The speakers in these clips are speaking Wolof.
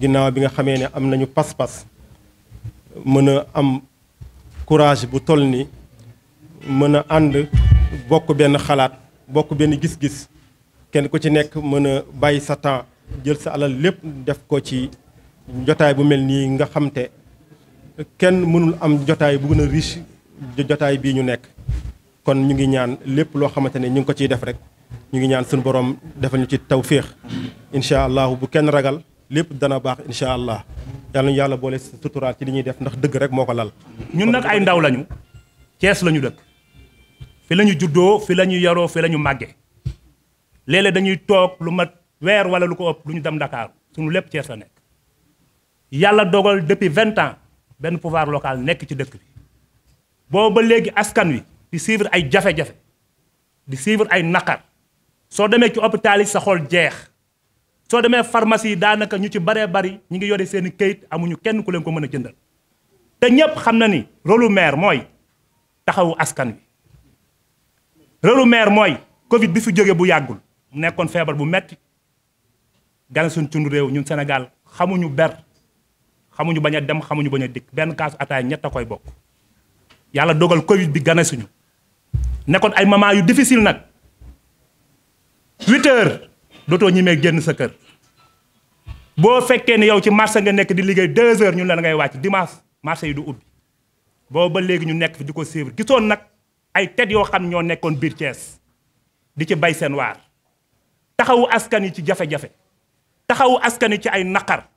ginnaaw bi nga xamee ne am nañu pas-pas mën a am courage bu toll ni mën a ànd bokk benn xalaat bokk benn gis-gis kenn ku ci nekk mën a bàyyi sa temps jël sa alal lépp def ko ci jotaay bu mel nii nga xam te kenn mënul am jotaay bu gën a riche jotaay bii ñu nekk. kon ñu ngi ñaan lépp loo xamante ne ñu ngi ko ciy def rek ñu ngi ñaan suñu borom defal ñu ci tawféex incha allah bu kenn ragal lépp dana baax incha allah yàlla ñu yàlla boole suturaal ci li ñuy def ndax dëgg rek moo ko lal. ñun nag ay ndaw lañu Cees lañu dëkk fi la ñu juddoo fi la ñu yaroo fi la ñu màggee léeg-léeg dañuy toog lu mat weer wala lu ko ëpp lu ñu dem Dakar suñu lépp Cees la nekk. yàlla dogal depuis 20 ans benn pouvoir local nekk ci dëkk bi boobu ba léegi askan wi. di suivre ay jafe-jafe di suivre ay naqar soo demee ci hôpital yi sa xol jeex soo demee pharmacie yi daanaka ñu ci baree bari ñu ngi yore seeni kayit amuñu kenn ku leen ko mën a jëndal te ñépp xam na ni rôle maire mooy taxawu askan wi rôle maire mooy Covid bi fi jóge bu yàggul mu nekkoon feebar bu metti gane suñ tund réew ñun Sénégal xamuñu ber xamuñu bañ a dem xamuñu bañ a dikk benn kaasu ataay ñett a koy bokk yàlla dogal Covid bi gane suñu nekkoon ay moment yu difficile nag 8 heures dootoo ñimee génn sa kër boo fekkee ne yow ci marché nga nekk di liggéey 2 heures ñun la ngay wàcc dimanche marché yi du ubbi boobu ba léegi ñu nekk fi di ko suivre gisoon nag ay tête yoo xam ñoo nekkoon biir Thiès di ci bay seen waar taxawu askan yi ci jafe-jafe taxawu askan yi ci ay naqar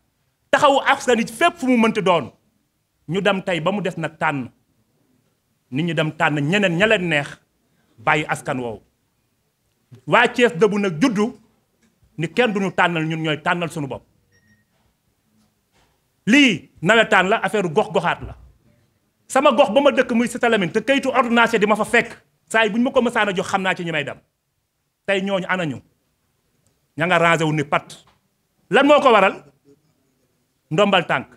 taxawu askan yi ci fépp fu mu mënti doon ñu dem tey ba mu des nag tànn nit ñi dem tànn ñeneen ña leen neex bàyyi askan woowu waa Thiès dëggu nag juddu ni kenn duñu tànnal ñun ñooy tànnal suñu bopp lii nawetaan la affaire gox-goxaat la sama gox ba ma dëkk muy Cité Lamy te kayitu ordonnance di ma fa fekk saa yi bu ñu ma ko mësaan a jox xam naa ci ñi may dem tey ñooñu anañu ña nga rangé wu ni pat lan moo ko waral ndombal tànk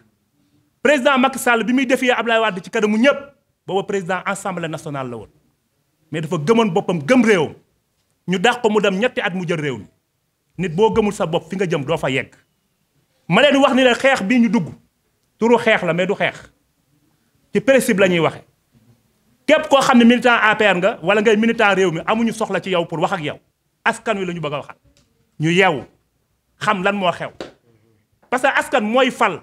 président Macky Sall bi muy defee Abdoulaye Wade ci kanamu ñëpp booba président assemblée nationale la woon mais dafa gëmoon boppam gëm réewam ñu dàq ko mu dem ñetti at mu jël réew mi nit boo gëmul sa bopp fi nga jëm doo fa yegg ma leen wax ni leen xeex bii ñu dugg turu xeex la mais du xeex ci principe la ñuy waxe képp koo xam ne militant APR nga wala ngay militant réew mi amuñu soxla ci yow pour wax ak yow askan wi la ñu bëgg a waxal ñu yeewu xam lan moo xew parce que askan mooy fal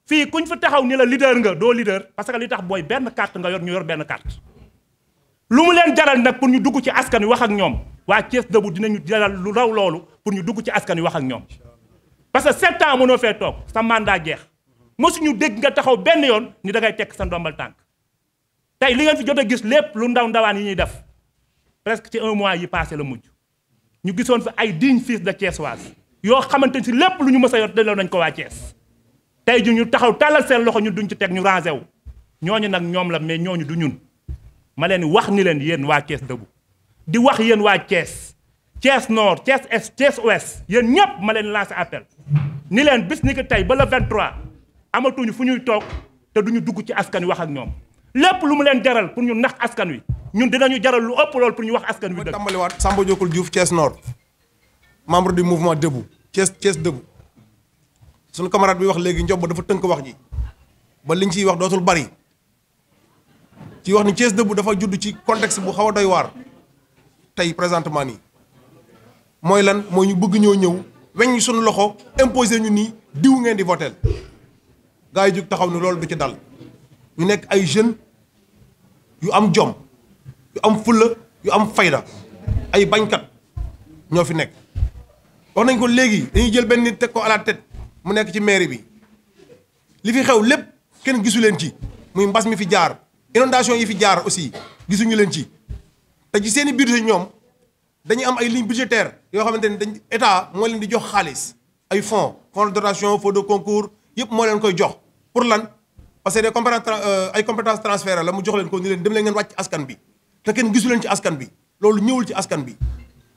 fii kuñ fa taxaw ni la leader nga doo leader parce que li tax booy benn carte nga yor ñu yor benn carte lu mu leen jaral nag pour ñu dugg ci askan wi wax ak ñoom waa Thiès dëggu dinañu jaral lu raw loolu pour ñu dugg ci askan wi wax ak ñoom parce que 7 ans mënoo fee toog sa mandat jeex mosuñu dégg nga taxaw benn yoon ni da ngay tekk sa ndombal tànk tey li ngeen fi jot a gis lépp lu ndaw ndawaan yi ñuy def presque ci 1 mois yi passé la mujj ñu gisoon fi ay dignes fils de Thiessoise yoo xamante si lépp lu ñu mës a yor delloo nañ ko waa Thiès tey ji ñu taxaw tàllal seen loxo ñun duñ ci teg ñu rangé wu ñooñu nag ñoom la mais ñooñu du ñun ma leen wax ni leen yéen waa Thiès dëggu di wax yéen waa Thiès Thiès Nord Thiès Est Thiès Ouest yéen ñëpp ma leen lancé appel ni leen bis ni que tey ba le 23 amatuñu fu ñuy toog te duñu dugg ci askan wi wax ak ñoom lépp lu mu leen jaral pour ñu nax askan wi ñun dinañu jaral lu ëpp lool pour ñu wax askan wi dëgg. tàmbaliwaat Samba Diokul Diouf Thiès Nord membre du mouvement Debout Thiès Debout suñu camarade bi wax léegi njob dafa tënk wax ji ba liñ ciy wax dootul bari ci wax ni Thiès Debout dafa judd ci contexte bu xaw a doy waar tey présentement nii mooy lan mooy ñu bëgg ñoo ñëw weñ suñu loxo imposé ñu nii diw ngeen di votel gaa yi jóg taxaw ni loolu du ci dal ñu nekk ay jeunes yu am jom yu am fulla yu am fayda ay bañkat ñoo fi nekk wax nañ ko léegi dañuy jël benn nit teg ko à la tête mu nekk ci mairie bi li fi xew lépp kenn gisu leen ci muy mbas mi fi jaar inondation yi fi jaar aussi gisuñu leen ci te ci seeni budget ñoom dañuy am ay lignes budgétaires yoo xamante ni dañ état moo leen di jox xaalis ay fonds de dotation fonds de concours yëpp moo leen koy jox pour lan parce que des compétences ay compétences transférées la mu jox leen ko ni leen dem leen ngeen wàcc askan bi te kenn gisu leen ci askan bi loolu ñëwul ci askan bi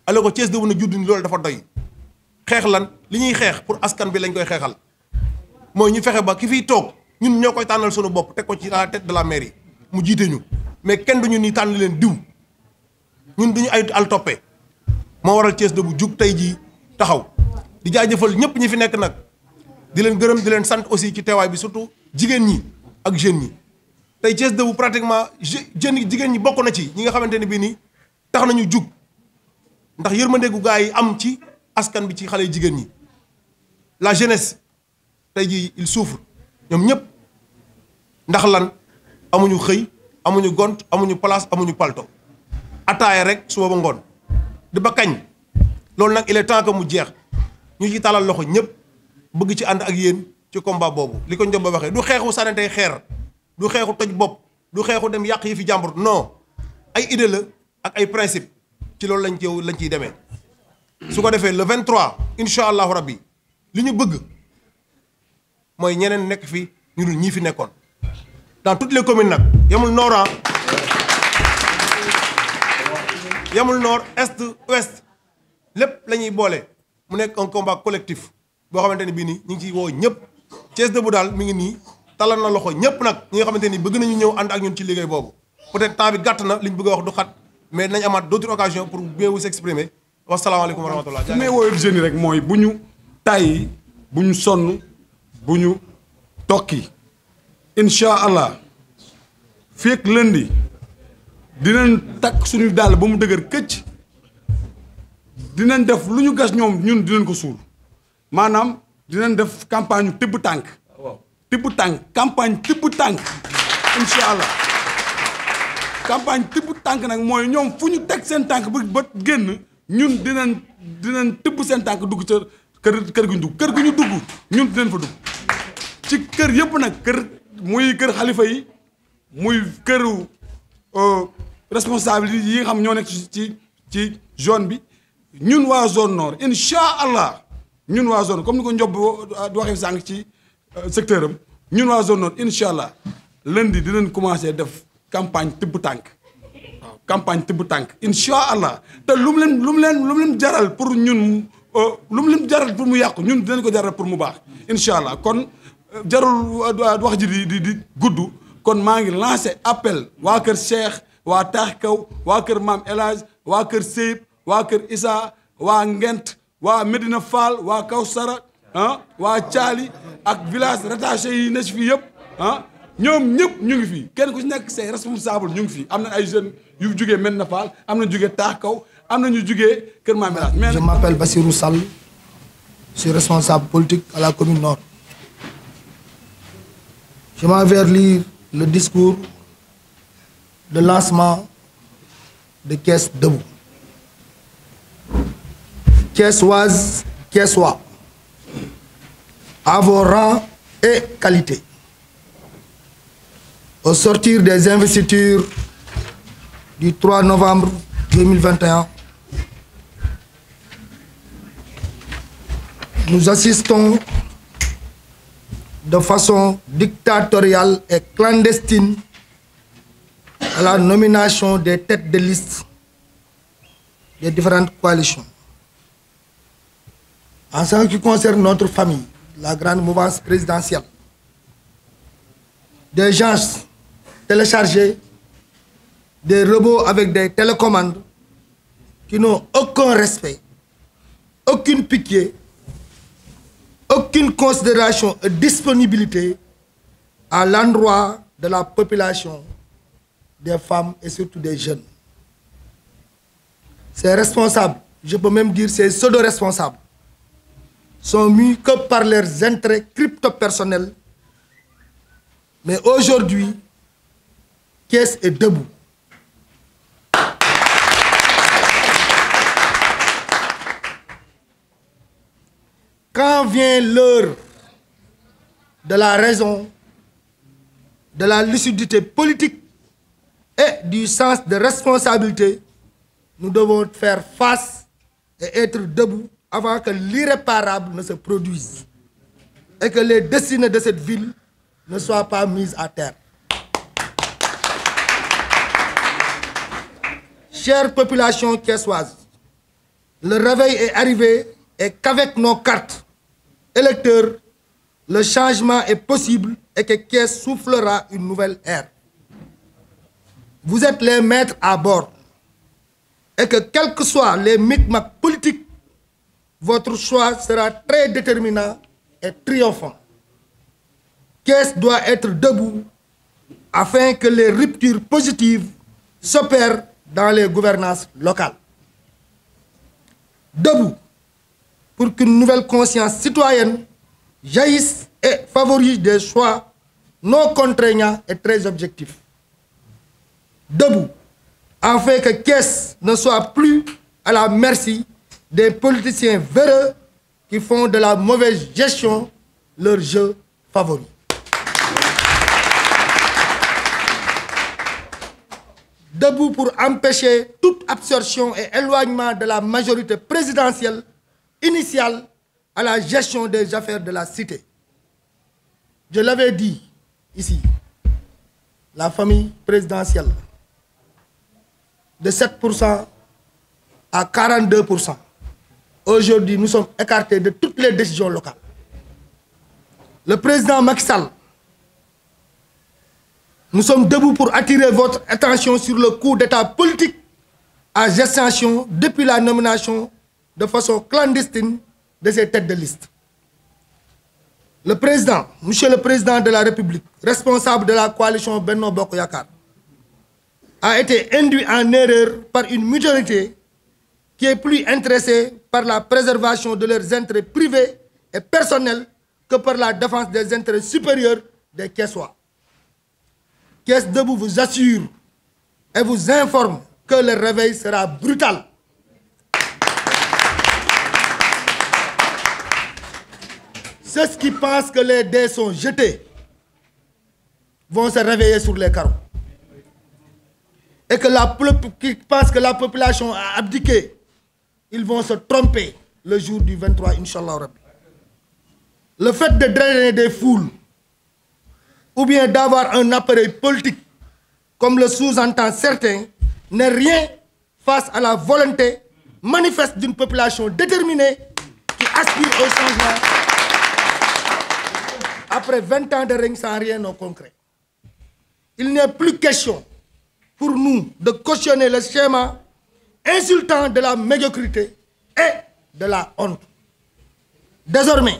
alors que Thiès Debout na judd ni loolu dafa doy xeex lan li ñuy xeex pour askan bi lañ koy xeexal mooy ñu fexe ba ki fiy toog ñun ñoo koy tànnal suñu bopp teg ko ci à la tête de la mairie mu jiite ñu mais kenn duñu ni tànn leen diw ñun duñu ay al toppe moo waral Thiès Debout jug tey jii taxaw di jaajëfal ñëpp ñi fi nekk nag di leen gërëm di leen sant aussi ci teewaay bi surtout jigéen ñi ak jeunes ñi tey Thiès Debout pratiquement jeunes yi jigéen ñi bokk na ci ñi nga xamante ne bii nii tax nañu jug ndax yërmande gu gaa yi am ci askan bi ci xale yu jigéen ñi la jeunesse tey jii il souffre ñoom ñëpp ndax lan amuñu xëy amuñu gont amuñu place amuñu palto ataaya rek suba ba ngoon di ba kañ loolu nag il est temps que mu jeex ñu ci talal loxo ñëpp bëgg ci ànd ak yéen ci combat boobu li ko Ndiop ba waxee du xeexu sànnantey xeer du xeexu toj bopp du xeexu dem yàq yi fi jàmbur non ay idée la ak ay principe ci loolu lañ ciy demee su ko defee le 23 incha allahu rabbi li ñu bëgg mooy ñeneen nekk fi ñu dul ñii fi nekkoon dans toutes les communes nag yamul nord yamul nord est ouest lépp la ñuy boole mu nekk un combat collectif boo xamante ni bii nii ñu ngi ciy woo ñëpp Thiès Debout daal mi ngi nii talal na loxo ñëpp nag ñi nga xamante ni bëgg nañu ñëw ànd ak ñun ci liggéey boobu peut-être temps bi gàtt na li ñu bëgg a wax du xat mais dinañ amaat d'autres occasions pour bien vous exprimer wasalaamaaleykum wa rahmatullah. fi may woowee jeunes yi rek mooy bu ñu tàyyi bu ñu sonn bu ñu tokki incha allah fii ak lundi dinañ takk suñu dàll ba mu dëgër këcc dinañ def lu ñu gas ñoom ñun dinañ ko suul maanaam dinañ def campagne tibb tànk campagne tibb tànk incha allah campagne tibb tànk nag mooy ñoom fu ñu teg seen tànk ba génn ñun dinañ tibb seen tànk dugg ca kër gu ñu dugg kër gu ñu dugg ñun dinañ fa dugg ci kër yëpp nag muy kër xalifa yi muy këru responsabilité yi nga xam ñoo nekk ci zone bi ñun waa zone nord incha allah ñun waa zone comme ni ko Ndiob waxee sànq ci secteur am ñun waa zone nord incha allah lundi dinañ commencé def campagne tibb tànk waaw campagne tibb tànk incha allah te lu mu leen jaral pour ñun lu mu leen jaral pour mu yàqu ñun dinañ ko jaral pour mu baax incha allah kon jarul wax ji di gudd kon maa ngi lancé appel waa kër Cheikh waa Taax Kaw waa kër Maam El Hadj waa kër Seyib waa kër Issa waa Ngent waa Medina Fall waa Kawsara waa Thiali ak village rattaché yi ne si fii yëpp ñoom ñëpp ñu ngi fii kenn ku ci nekk say responsable ñu ngi fii am na ay jeunes yu jugee Medina Fall am na jugee Taax Kaw am na ñu jugee kër Maam El Hadj. Je m'appelle Bassirou Sall, je suis responsable politique à la commune Nord. Je m'en vais lire le discours de lancement de Thiès Debout. Thiessoises, Thiessois, à vos rangs et qualités. Au sortir des investitures du 3 novembre 2021, nous assistons de façon dictatoriale et clandestine à la nomination des têtes de liste des différentes coalitions. En ce qui concerne notre famille, la grande mouvance présidentielle, des gens téléchargés, des robots avec des télécommandes qui n'ont aucun respect, aucune pitié, aucune considération et disponibilité à l'endroit de la population, des femmes et surtout des jeunes. Ces responsables, je peux même dire ces pseudo-responsables, sont mis que par leurs intérêts crypto-personnels. Mais aujourd'hui, Thiès est debout. Quand vient l'heure de la raison, de la lucidité politique et du sens de responsabilité, nous devons faire face et être debout avant que l'irréparable ne se produise et que les destinées de cette ville ne soient pas mises à terre. Chère population thiessoise, le réveil est arrivé et qu'avec nos cartes électeurs, le changement est possible et que Thiès soufflera une nouvelle ère. Vous êtes les maîtres à bord et que quels que soient les micmacs politiques, votre choix sera très déterminant et triomphant. Thiès doit être debout afin que les ruptures positives s'opèrent dans les gouvernances locales. Debout pour qu'une nouvelle conscience citoyenne jaillisse et favorise des choix non contraignants et très objectifs. Debout afin que Thiès ne soit plus à la merci des politiciens véreux qui font de la mauvaise gestion leur jeu favori. Debout pour empêcher toute absorption et éloignement de la majorité présidentielle initiale à la gestion des affaires de la cité. Je l'avais dit ici, la famille présidentielle, de 7% à 42%. Aujourd'hui, nous sommes écartés de toutes les décisions locales. Le président Macky Sall, nous sommes debout pour attirer votre attention sur le coup d'état politique à gestation depuis la nomination de façon clandestine de ces têtes de liste. Le président, monsieur le président de la République, responsable de la coalition Benno Bokk Yakaar, a été induit en erreur par une majorité qui est plus intéressée par la préservation de leurs intérêts privés et personnels que par la défense des intérêts supérieurs des Thiessois. Thiès Debout vous assure et vous informe que le réveil sera brutal. Ceux qui pensent que les dés sont jetés vont se réveiller sur les carreaux. Et que qui pensent que la population a abdiqué, ils vont se tromper le jour du 23, Inch'Allah Rabbi. Le fait de drainer des foules ou bien d'avoir un appareil politique, comme le sous-entendent certains, n'est rien face à la volonté manifeste d'une population déterminée qui aspire au changement après 20 ans de règne sans rien au concret. Il n'est plus question pour nous de cautionner le schéma insultant de la médiocrité et de la honte. Désormais,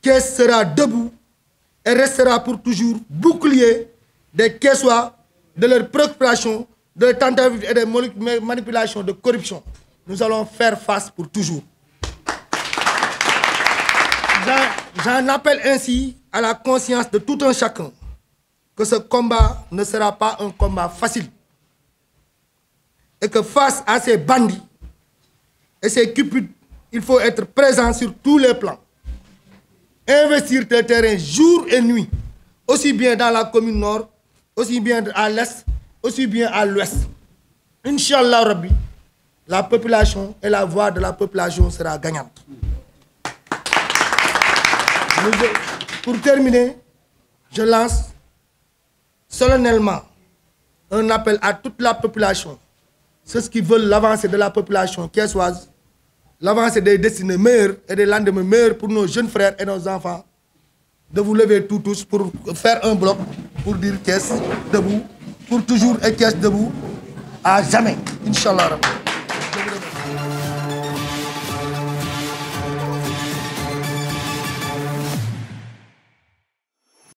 Thiès sera debout et restera pour toujours bouclier des Thiessois, de leurs préoccupations, de leurs tentatives et des manipulations de corruption. Nous allons faire face pour toujours. J'en appelle ainsi à la conscience de tout un chacun que ce combat ne sera pas un combat facile et que face à ces bandits et ces cupides, il faut être présent sur tous les plans. Investir le terrain jour et nuit, aussi bien dans la commune nord, aussi bien à l'est, aussi bien à l'ouest. Inch'Allah Rabbi, la population et la voix de la population sera gagnante. Pour terminer, je lance solennellement un appel à toute la population, ceux qui veulent l'avancée de la population thiessoise, l'avancée des destinées meilleures et des lendemains meilleurs pour nos jeunes frères et nos enfants, de vous lever tous pour faire un bloc, pour dire Thiès debout, pour toujours et Thiès debout, à jamais, Inch'Allah.